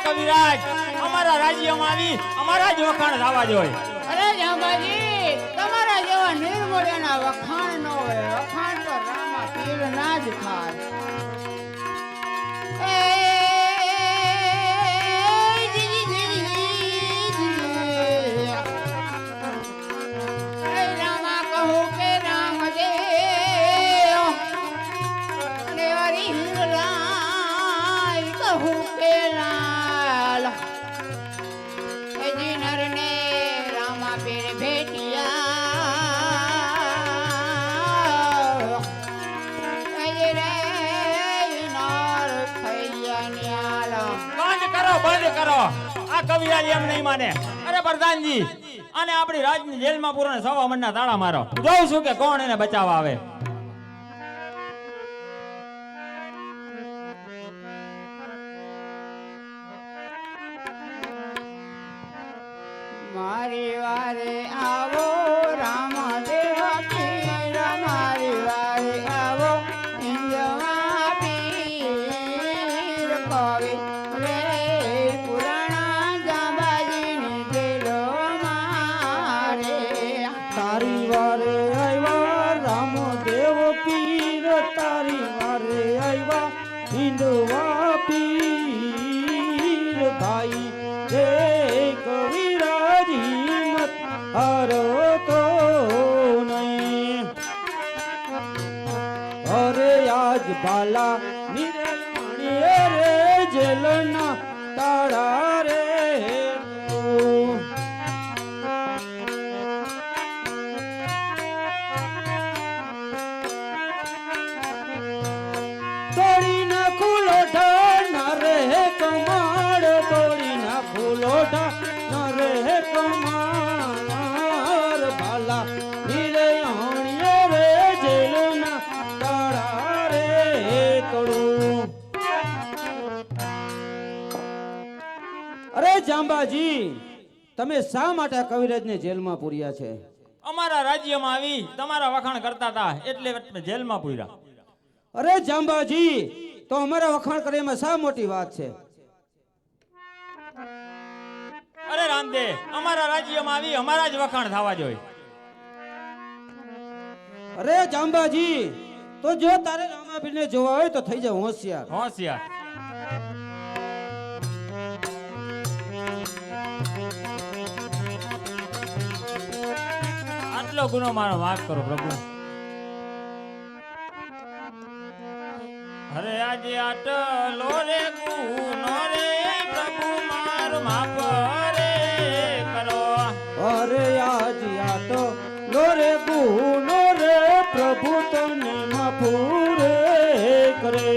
કવિરાજ અમારા રાજ્યમાં આવી અમારા જ વખાણ થવા જોઈએ અરે જાંબાજી તમારા જેવા નિર્મળના વખાણ ન હોય વખાણ તો રામા પીર ના જ થાય રામા કહું કે રામદેવ અને વારી હિરલાલ કહું કે લાલ નરને રામા પીર ભેટિયા બંધ કરો આ કવિરાજ એમ નહીં માને અરે પ્રધાનજી અને આપણી રાજની જેલમાં પૂરો 1.25 મણના તાળા મારો જોઉં છું કે કોણ એને બચાવવા આવે મારી વારે આવો રામદેવ પીર મારી વારે આવો હિંદવા પીર કવિ રે પુરાણા જાંબાજીની જેલો મારે તારી વારે આવ્યા રામદેવ પીર તારી વારે આવ્યા હિંદવા પીર ભાઈ હે કવિરાજ હિંમત હારો તો નહીં અરે આજ બાલા નિરમણીએ રે જેલના તાળા રે તોડી નાખું લોઢા ન રે કમાડ તોડી નાખું લોઢા ન રે કમાડ ભાલા હીરે હણીએ રે જેલના તાળા રે તોડું અરે જાંબાજી તમે શા માટે આ કવિરાજને જેલમાં પૂર્યા છે અમારા રાજ્યમાં આવી તમારા વખાણ કરતા હતા એટલે જેલમાં પૂર્યા અરે જાંબાજી તો અમારા વખાણ કરવામાં શા મોટી વાત છે અરે રામદેવ અમારા રાજ્યમાં આવી અમારા જ વખાણ થવા જોઈએ અરે જાંબાજી તો જો તારે રામાપીરને જોવા હોય તો થઈ જાવ હોશિયાર હોશિયાર આટલો ગુનો મારો માફ કરો પ્રભુ. અરે આજે આટલો રે ગુનો રે પ્રભુ મારો માફ રે કરો. અરે આજ આ તો લોરે ગુનો રે પ્રભુ તને માફ રે કરે.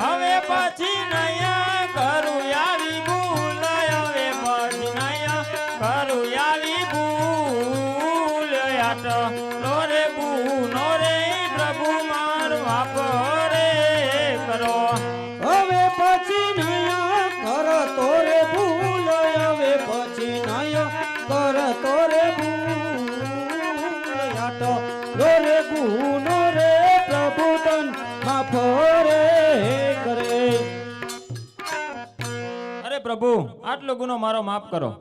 હવે પછી નયા કરું આવી ભૂલ, હવે પછી નયા કરું આવી ભૂલ. આટલો રે ગુનો રે પ્રભુ મારો માફ રે કરો. હવે પછી નયા કર તોરે ભૂલ, હવે પછી નયા કર તોરે ભૂલ. આટો લોરે ગુનો રે પ્રભુ તન માફ રે કરે. અરે પ્રભુ આટલો ગુનો મારો માફ કરો.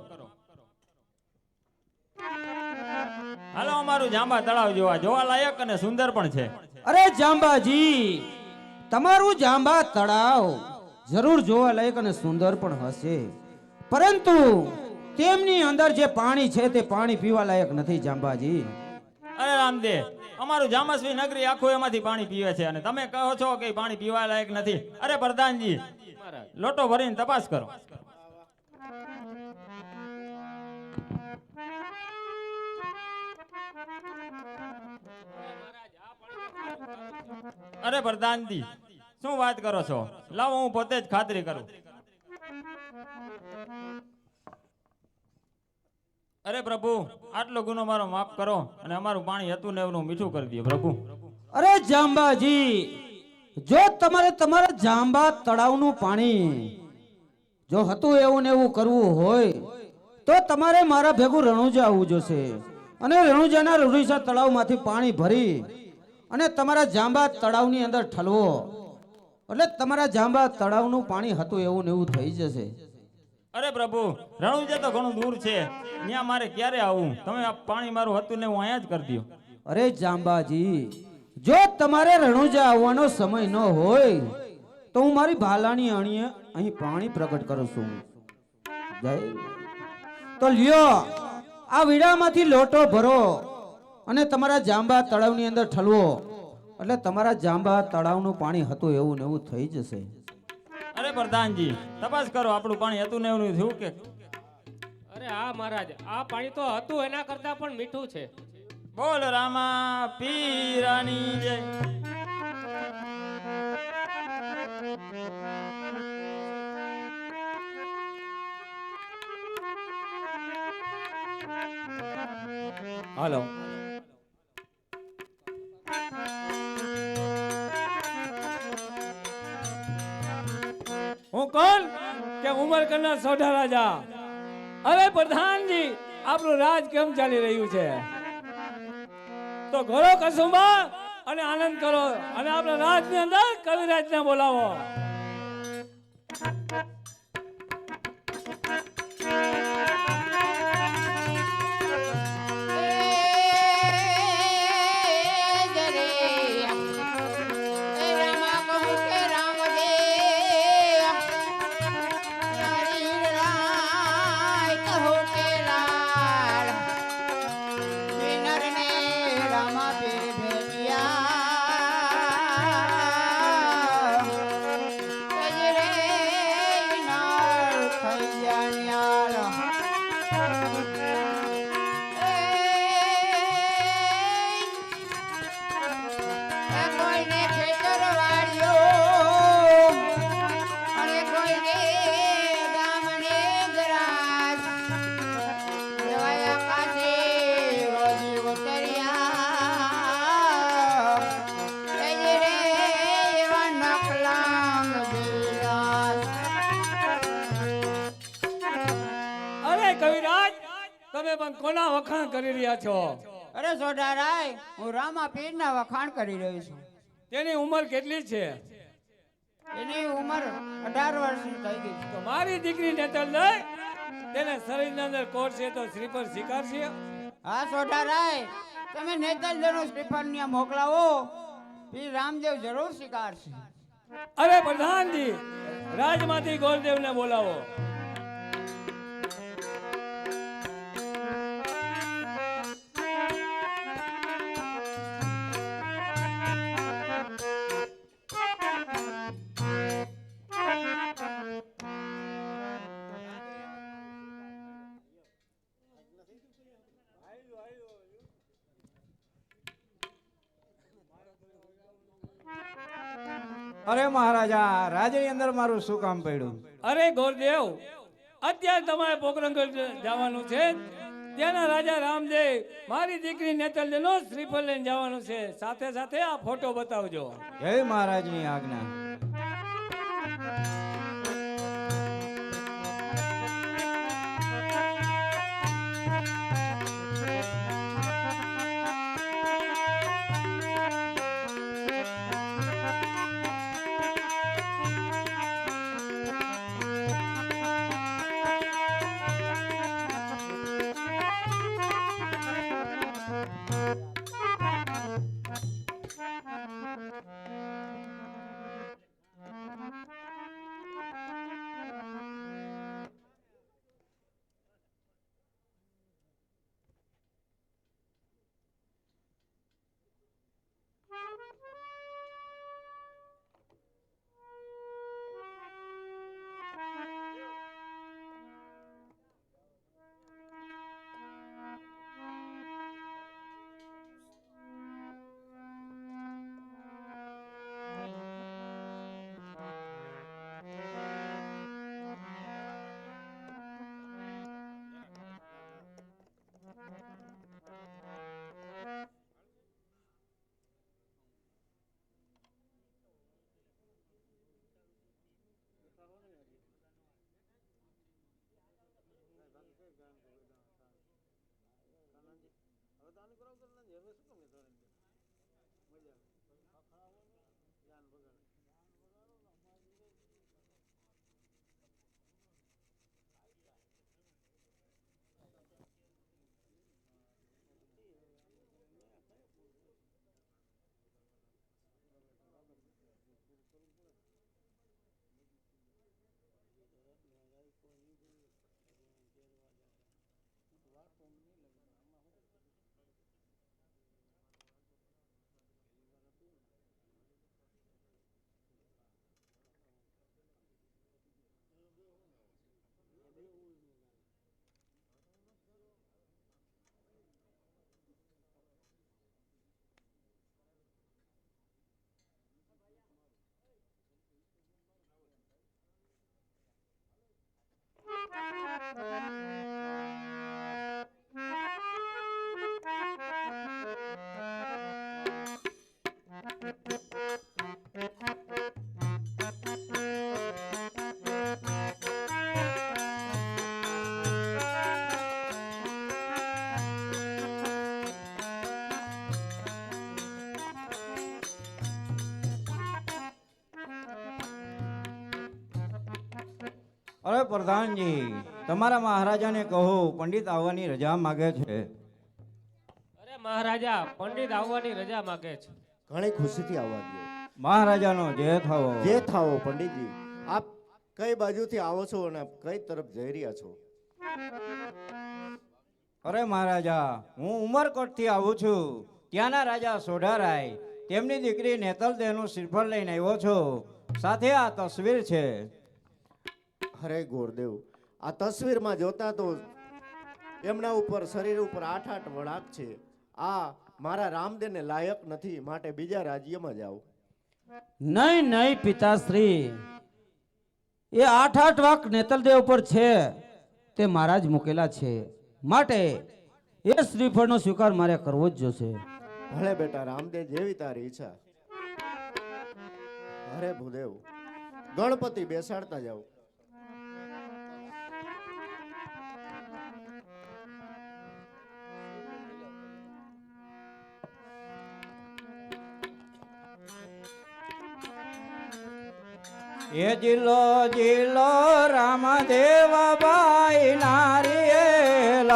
હાલો અમારું જાંબા તળાવ જોવા લાયક અને સુંદર પણ છે. અરે જાંબાજી, તમારું જાંબા તળાવ જરૂર જોવા લાયક અને સુંદર પણ હશે, પરંતુ તેમની અંદર જે પાણી છે તે પાણી પીવા લાયક નથી જાંબાજી. અરે રામદેવ, અમારું જાંબાશ્રી નગરી આખું એમાંથી પાણી પીવે છે અને તમે કહો છો કે પાણી પીવા લાયક નથી. અરે પ્રધાનજી, લોટો ભરીને તપાસ કરો. અરે પ્રધાનજી, શું વાત કરો છો? લાવો હું પોતે જ ખાતરી કરું. અરે પ્રભુ આટલો ગુનો મારો માફ કરો અને અમારું પાણી હતું ને એવું મીઠું કરી દો પ્રભુ. અરે જાંબાજી, જો તમારે તમારા જાંબા તળાવનું પાણી જો હતું એવું ને એવું કરવું હોય તો તમારે મારા ભેગું રણુજા આવવું જોશે અને રણુજાના રૂઢીસા તળાવમાંથી પાણી ભરી અને તમારા જાંબા તળાવની અંદર ઠલવો, એટલે તમારા જાંબા તળાવનું પાણી હતું એવું ને એવું થઈ જશે. અરે પ્રભુ, રણુજા તો ઘણું દૂર છે, ત્યાં મારે ક્યારે આવું? તમે આ પાણી મારું હતું ને હું અહીંયા જ કરી દો. અરે જાંબાજી, જો તમારે રણુજા આવવાનો સમય ન હોય તો હું મારી ભાલાની અણીએ અહીં પાણી પ્રગટ કરું છું. જય. તો લ્યો આ વીડામાંથી લોટો ભરો અને તમારા જાંબા તળાવની અંદર ઠલવો, એટલે તમારા જાંબા તળાવનું પાણી હતું એવું ને એવું થઈ જશે. અરે પ્રધાનજી, તપાસ કરો આપણું પાણી હતું ને એવું થયું કે? અરે હા મહારાજ, આ પાણી તો હતું એના કરતા પણ મીઠું છે. બોલ રામા પીરાની જય. હાલો. હું કોણ કે ઉમર કરનાર સોઢા રાજા. હવે પ્રધાનજી, આપણું રાજ કેમ ચાલી રહ્યું છે? તો ઘોડો કસુંબા અને આનંદ કરો અને આપણા રાજની અંદર કવિરાજને બોલાવો. તમે પણ કોના વખાણ કરી રહ્યા છો? અરે સોઢારાય, હું રામા પીરના વખાણ કરી રહ્યો છું. તેની ઉંમર કેટલી છે? એની ઉંમર 18 વર્ષની થઈ ગઈ છે. તો મારી દીકરી નેતર લઈ તેને શરીરના અંદર કોટ છે તો શ્રીફળ સ્વીકારશે? હા સોઢારાય, તમે નેતરજનો શ્રીફળ ત્યાં મોકલાવો, પીર રામદેવ જરૂર સ્વીકારશે. અરે પ્રધાનજી, રાજમાંથી ગોરદેવને બોલાવો. અરે મહારાજા રાજની અંદર મારું શું કામ પડ્યું? અરે ગોરદેવ, અત્યારે તમારે પોકરણગઢ જવાનું છે. ત્યાંના રાજા રામદેવ મારી દીકરી નેતલદેવનો શ્રીફળ લઈને જવાનું છે. સાથે સાથે આ ફોટો બતાવજો. જય મહારાજની આજ્ઞા. અરે પ્રધાનજી, તમારા મહારાજાને કહો પંડિત આવવાની રજા માગે છે. અરે મહારાજા, પંડિત આવવાની રજા માગે છે. ઘણી ખુશીથી આવવા દો. મહારાજાનો જય થાવો. જે થાવો પંડિતજી. આપ કઈ બાજુથી આવો છો અને કઈ તરફ જઈ રહ્યા છો? અરે મહારાજા, હું ઉમરકોટથી આવું છું. ત્યાંના રાજા સોઢારાય તેમની દીકરી નેતલદેવનું શ્રીફળ લઈને આવ્યો છું. સાથે આ તસવીર છે. અરે ગોરદેવ, આ તસવીરમાં જોતા તો એમના ઉપર શરીર ઉપર 8 વળાક છે. આ મારા રામદેવને લાયક નથી, માટે બીજા રાજ્યમાં જાઓ. નહીં નહીં પિતાશ્રી, એ 8 વાક નેતલદેવ પર છે તે મારા જ મૂકેલા છે. માટે એ શ્રીફળનો સ્વીકાર મારે કરવો જ જોશે. ભલે બેટા રામદેવ, જેવી તારી ઈચ્છા. અરે ભૂદેવ, ગણપતિ બેસાડતા જાઓ. એ જિલ્લો જિલ્લો રામદેવ ભાઈ નારિયેલા,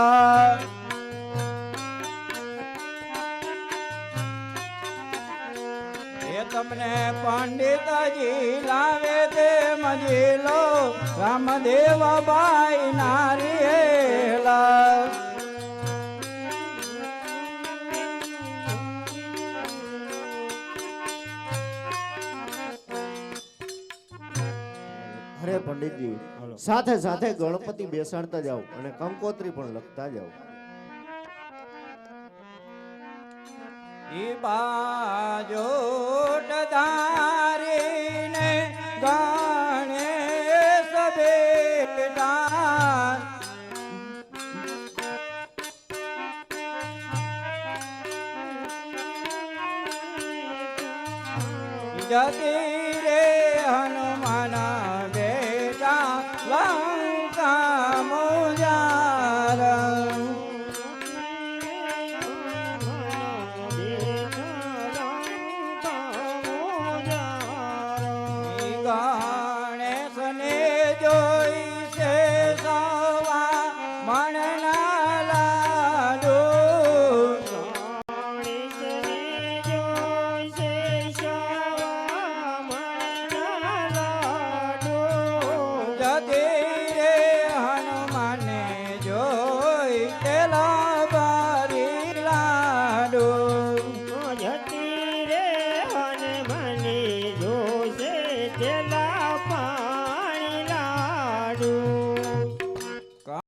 એ તમને પંડિતજી લાવે તે મજીલો રામદેવ ભાઈ નારિયેલા. અરે પંડિતજી, સાથે સાથે ગણપતિ બેસાડતા જાઓ અને કંકોત્રી પણ લખતા જાઓ. ઈ બાજો ધારી જતી રે હનુમાના